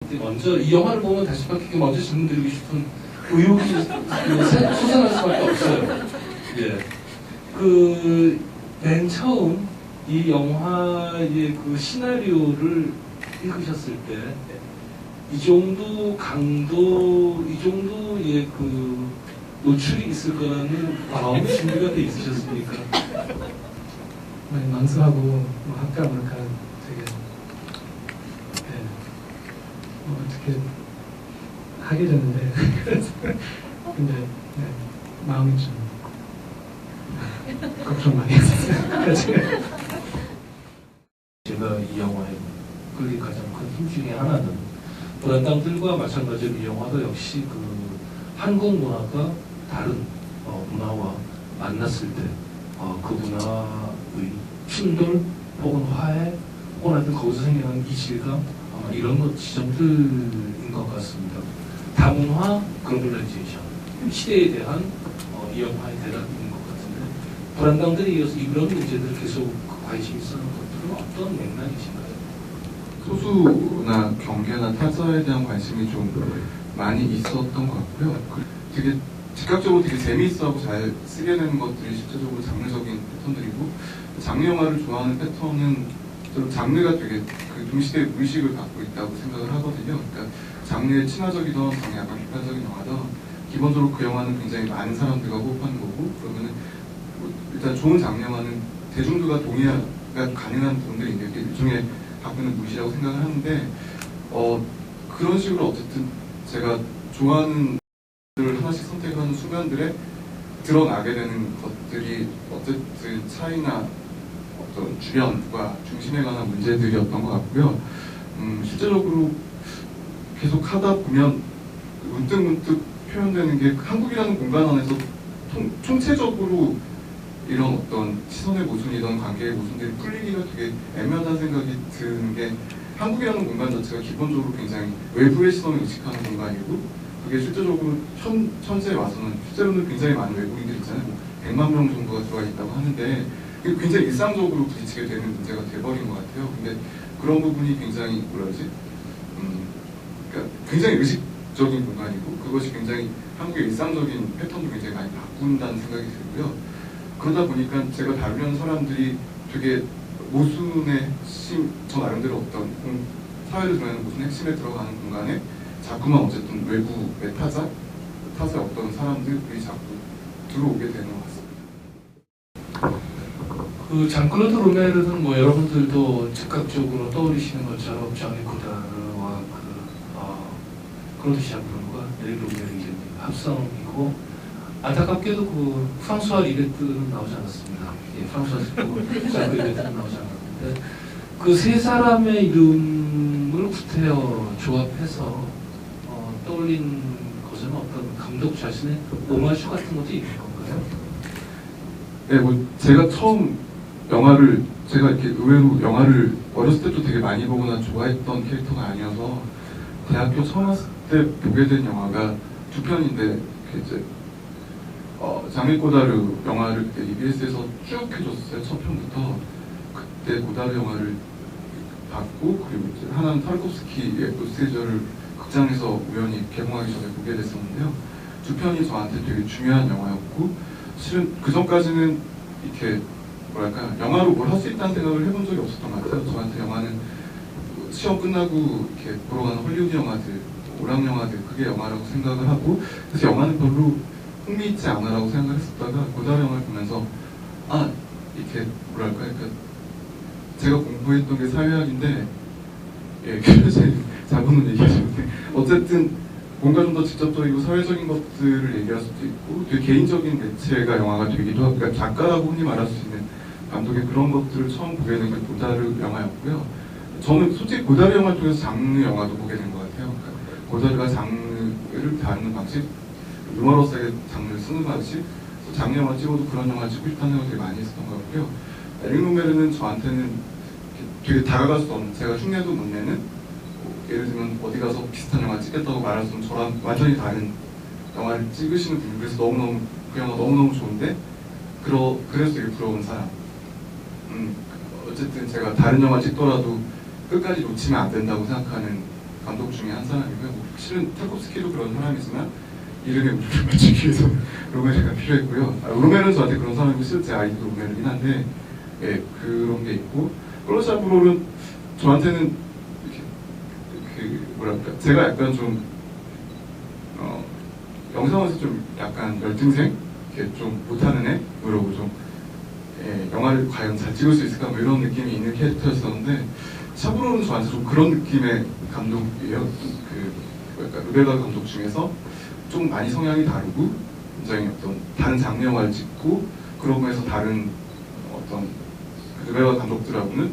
먼저 이 영화를 보면 다시 바뀌게 먼저 질문드리고 싶은 의혹이 솟아날 수밖에 없어요. 예. 맨 처음 이 영화의 그 시나리오를 읽으셨을 때 이 정도 강도, 이 정도의 그 노출이 있을 거라는 마음의 준비가 돼 있으셨습니까? 많이 망설하고 뭐 할까 말까 되게 어떻게 하게 됐는데 근데 마음이 좀 걱정 많이 했었어요. 제가 이 영화에 끌린 가장 큰 힘 중에 하나는 불안당들과 마찬가지로 이 영화도 역시 그 한국 문화가 다른 문화와 만났을 때 그 문화의 충돌 혹은 화해 혹은 하여튼 거기서 생겨난 이질감 이런 것 지점들인 것 같습니다. 다문화 글로벌라이제이션 시대에 대한 이 영화의 대답인 것 같은데 불안당들에 이어서 이런 문제들 계속 관심이 있었는 것들은 어떤 맥락이신가요? 소수나 경계나 타자에 대한 관심이 좀 많이 있었던 것 같고요. 되게 즉각적으로 되게 재미있어하고 잘 쓰게 되는 것들이 실제적으로 장르적인 패턴들이고 장르 영화를 좋아하는 패턴은 좀 장르가 되게 그 동시대의 물식을 갖고 있다고 생각을 하거든요. 그러니까 장르에 친화적이던 장르 약간 비판적인 영화든 기본적으로 그 영화는 굉장히 많은 사람들과 호흡하는 거고 그러면은 일단 좋은 장르 영화는 대중들과 동의가 가능한 부분들이 있는데 일종의 갖고 있는 무시라고 생각을 하는데 그런 식으로 어쨌든 제가 좋아하는 를 하나씩 선택하는 순간들에 드러나게 되는 것들이 어쨌든 차이나 어떤 주변과 중심에 관한 문제들이었던 것 같고요. 실제적으로 계속 하다 보면 문득문득 표현되는 게 한국이라는 공간 안에서 총체적으로 이런 어떤 시선의 모순이든 관계의 모순들이 풀리기가 되게 애매하다는 생각이 드는 게 한국이라는 공간 자체가 기본적으로 굉장히 외부의 시선을 의식하는 공간이고 그게 실제적으로 현재에 와서는 실제로는 굉장히 많은 외국인들 있잖아요. 100만 명 정도가 들어와 있다고 하는데 그게 굉장히 일상적으로 부딪히게 되는 문제가 돼버린 것 같아요. 근데 그런 부분이 굉장히 그러니까 굉장히 의식적인 공간이고 그것이 굉장히 한국의 일상적인 패턴도 굉장히 많이 바꾼다는 생각이 들고요. 그러다 보니까 제가 다루려는 사람들이 되게 모순의 핵심, 저 나름대로 어떤 사회를 드러내는 모순의 핵심에 들어가는 공간에 자꾸만 어쨌든 외부의 타자의 어떤 사람들이 자꾸 들어오게 되는 것 같습니다. 그 장클로드 루메르는 뭐 여러분들도 즉각적으로 떠올리시는 것처럼 장이 고다르와 클로드 샹크가 넬 루메르의 합성이고 안타깝게도 그 프랑스와 리베트는 나오지 않았습니다. 예, 프랑스와 장크 리베트는 나오지 않았는데 그 세 사람의 이름을 구태여 조합해서 떠올린 것은 어떤 감독 자신의 오마주 같은 것도 있는 건가요? 네, 뭐 제가 처음 제가 이렇게 의외로 영화를 어렸을 때도 되게 많이 보거나 좋아했던 캐릭터가 아니어서 대학교 처음 왔을 때 보게 된 영화가 두 편인데 이제 장미 고다르 영화를 그때 EBS에서 쭉 해줬어요. 첫 편부터 그때 고다르 영화를 봤고 그리고 이제 하나는 타르코프스키의 노스테이저를 극장에서 우연히 개봉하기 전에 보게 됐었는데요. 두 편이 저한테 되게 중요한 영화였고 실은 그 전까지는 이렇게 뭐랄까 영화로 뭘 할 수 있다는 생각을 해본 적이 없었던 것 같아요. 저한테 영화는 시험 끝나고 이렇게 보러 가는 헐리우드 영화들, 오락 영화들 그게 영화라고 생각을 하고 그래서 영화는 별로 흥미있지 않아라고 생각을 했었다가 고다르 영화를 보면서 이렇게 뭐랄까 그러니까 제가 공부했던 게 사회학인데 제 자본은 얘기하셨는데 어쨌든 뭔가 좀 더 직접적이고 사회적인 것들을 얘기할 수도 있고 되게 개인적인 매체가 영화가 되기도 하고 그러니까 작가라고 흔히 말할 수 있는 감독의 그런 것들을 처음 보게 된 게 고다르 영화였고요. 저는 솔직히 고다르 영화 통해서 장르 영화도 보게 된 것 같아요. 그러니까 고다르가 장르를 다루는 방식 유머러스하게 장르를 쓰는 방식 장르 영화 찍어도 그런 영화 찍고 싶다는 생각을 되게 많이 했었던 것 같고요. 에릭 루메르는 저한테는 되게 다가갈 수 없는 제가 흉내도 못 내는 예를 들면 어디 가서 비슷한 영화 찍겠다고 말할 수 없는 저랑 완전히 다른 영화를 찍으시는 분 그래서 너무너무 그 영화 너무너무 좋은데 그래서 되게 부러운 사람 어쨌든 제가 다른 영화 찍더라도 끝까지 놓치면 안 된다고 생각하는 감독 중에 한 사람이고요. 뭐 실은 타콥스키도 그런 사람이지만 이름에 우리를 맞추기 위해서 로메르가 필요했고요. 로메르는 저한테 그런 사람이고 실제 제 아이도 로메르긴 한데 예, 그런 게 있고 클로샤브롤은 저한테는 이렇게 뭐랄까 제가 약간 좀 영상에서 좀 약간 열등생 이렇게 좀 못하는 애 그러고 좀 예, 영화를 과연 잘 찍을 수 있을까 뭐 이런 느낌이 있는 캐릭터였었는데 샤브로는 저한테 좀 그런 느낌의 감독이에요. 뭐랄까 루베가 감독 중에서 좀 많이 성향이 다르고 굉장히 어떤 다른 장르 영화를 찍고 그런 거에서 다른 어떤 루베가 감독들하고는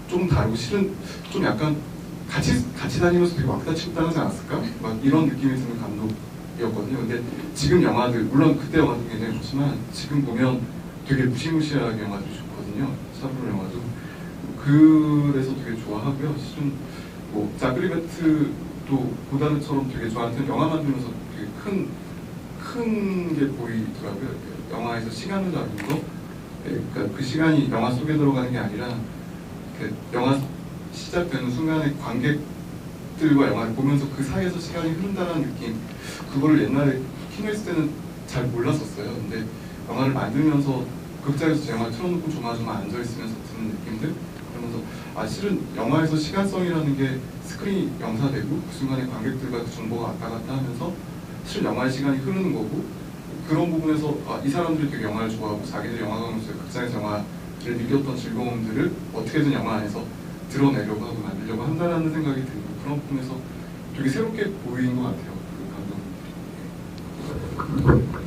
좀 다르고 실은 좀 약간 같이 다니면서 되게 왔다 치고 하지 않았을까? 막 이런 느낌이 드는 감독이었거든요. 근데 지금 영화들 물론 그때 영화도 굉장히 좋지만 지금 보면 되게 무시무시하게 영화들이 좋거든요. 샤브로 영화도 그래서 되게 좋아하고요. 실은 뭐 자크리베트도 고다르처럼 되게 저한테는 영화 만들면서 되게 큰 게 보이더라고요. 영화에서 시간을 다루는 거, 그러니까 그 시간이 영화 속에 들어가는 게 아니라 영화 시작되는 순간에 관객들과 영화를 보면서 그 사이에서 시간이 흐른다는 느낌, 그거를 옛날에 킹했을 때는 잘 몰랐었어요. 근데 영화를 만들면서 극장에서 제 영화를 틀어놓고 조마조마 앉아있으면서 드는 느낌들, 그러면서 실은 영화에서 시간성이라는 게 스크린이 영사되고 그 순간에 관객들과 그 정보가 왔다 갔다 하면서 실은 영화의 시간이 흐르는 거고 그런 부분에서 이 사람들이 되게 영화를 좋아하고 자기들이 영화관에서 극장에서 영화를 느꼈던 즐거움들을 어떻게든 영화 안에서 드러내려고 하고 만들려고 한다는 생각이 들고 그런 부분에서 되게 새롭게 보이는 것 같아요. 그 감독.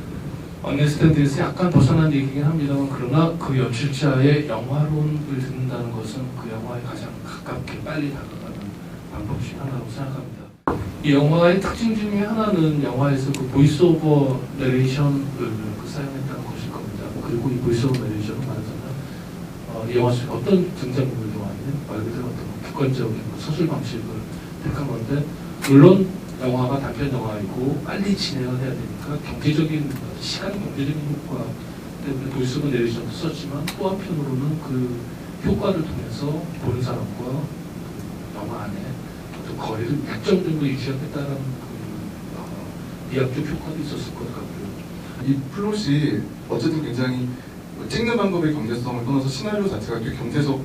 언레스탠드에서 약간 벗어난 얘기긴 합니다만 그러나 그 연출자의 영화론을 듣는다는 것은 그 영화에 가장 가깝게 빨리 다가가는 방법 중 하나라고 생각합니다. 이 영화의 특징 중에 하나는 영화에서 그 보이스오버 내레이션을 사용했다는 것일 겁니다. 그리고 이 보이스오버 내레이션은 말하자면 이 영화 속에 어떤 등장인물도 아닌 말 그대로 어떤 객관적인 서술 방식을 택한 건데 물론 영화가 단편 영화이고 빨리 진행을 해야 되니까 시간 경제적인 효과 때문에 보이스오버 내레이션도 썼지만 또 한편으로는 그 효과를 통해서 보는 사람과 그 영화 안에 어떤 거리를 일정 정도 유지하겠다는 그 미학적 효과도 있었을 것 같고요. 이 플롯이 어쨌든 굉장히 찍는 방법의 경제성을 떠나서 시나리오 자체가 되게 경제적,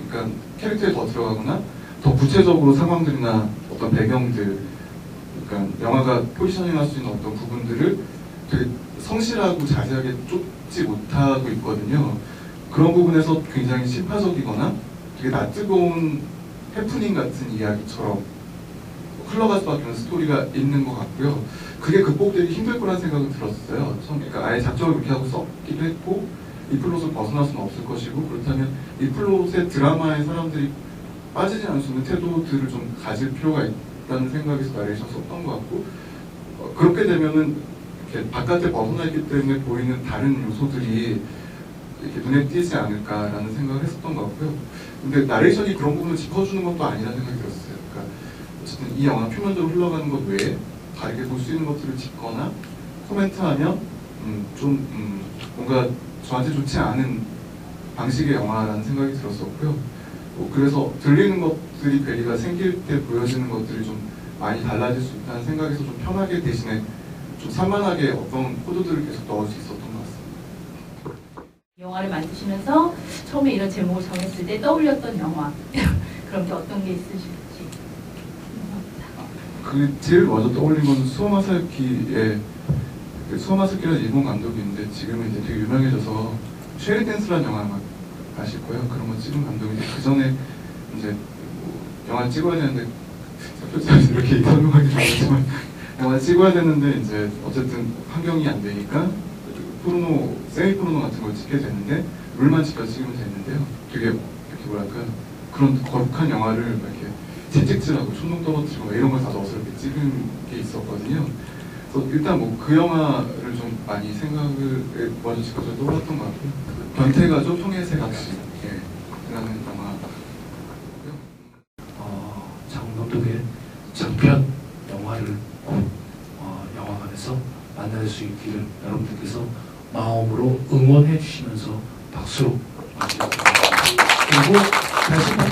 그러니까 캐릭터에 더 들어가거나 더 구체적으로 상황들이나 어떤 배경들, 그러니까 영화가 포지셔닝할 수 있는 어떤 부분들을 되게 성실하고 자세하게 쫓지 못하고 있거든요. 그런 부분에서 굉장히 심파적이거나 되게 낯뜨거운 해프닝 같은 이야기처럼 흘러갈 수밖에 없는 스토리가 있는 것 같고요. 그게 극복되기 힘들 거라는 생각은 들었어요. 그러니까 아예 작정을 그렇게 하고 썼기도 했고 이 플롯을 벗어날 수는 없을 것이고 그렇다면 이 플롯의 드라마에 사람들이 빠지지 않을 수 있는 태도들을 좀 가질 필요가 있다는 생각에서 나레이션 썼던 것 같고 그렇게 되면은 이렇게 바깥에 벗어나 있기 때문에 보이는 다른 요소들이 이렇게 눈에 띄지 않을까라는 생각을 했었던 것 같고요. 근데 나레이션이 그런 부분을 짚어주는 것도 아니라는 생각이 들었어요. 그러니까 어쨌든 이 영화 표면적으로 흘러가는 것 외에 다르게 볼 수 있는 것들을 짚거나 코멘트하면 뭔가 저한테 좋지 않은 방식의 영화라는 생각이 들었었고요. 그래서 들리는 것들이 괴리가 생길 때 보여지는 것들이 좀 많이 달라질 수 있다는 생각에서 좀 편하게 대신에 좀 산만하게 어떤 코드들을 계속 넣을 수 있었던 것 같습니다. 영화를 만드시면서 처음에 이런 제목을 정했을 때 떠올렸던 영화 그런 게 어떤 게 있으실지. 그 제일 먼저 떠올린 건 수오마사유키라는 일본 감독이 있는데 지금은 이제 되게 유명해져서 쉐리 댄스라는 영화 아마 아실 거예요. 그런 거 찍은 감독인데 그 전에 이제 뭐 영화 찍어야 되는데 사표자에서 이렇게 설명하기 좀 그렇지만 영화 찍어야 되는데 이제 어쨌든 환경이 안 되니까 포르노, 세미 포르노 같은 걸 찍게 됐는데 룰만 지켜 찍으면 됐는데요. 되게 이렇게 뭐랄까 그런 거룩한 영화를 이렇게 채찍질하고 촌농 떨어뜨리고 이런 걸 다 어설프게 찍은 게 있었거든요. 그래서 일단 뭐 그 영화를 좀 많이 생각을 먼저 직접적으로 떠올랐던 것 같고요. 변태가죠, 평해세 각시 라는 영화고요. 장훈 감독의 장편 영화를 꼭 영화관에서 만날 수 있기를 여러분들께서 마음으로 응원해 주시면서 박수로 맞이해주세요. 그리고 다시 한번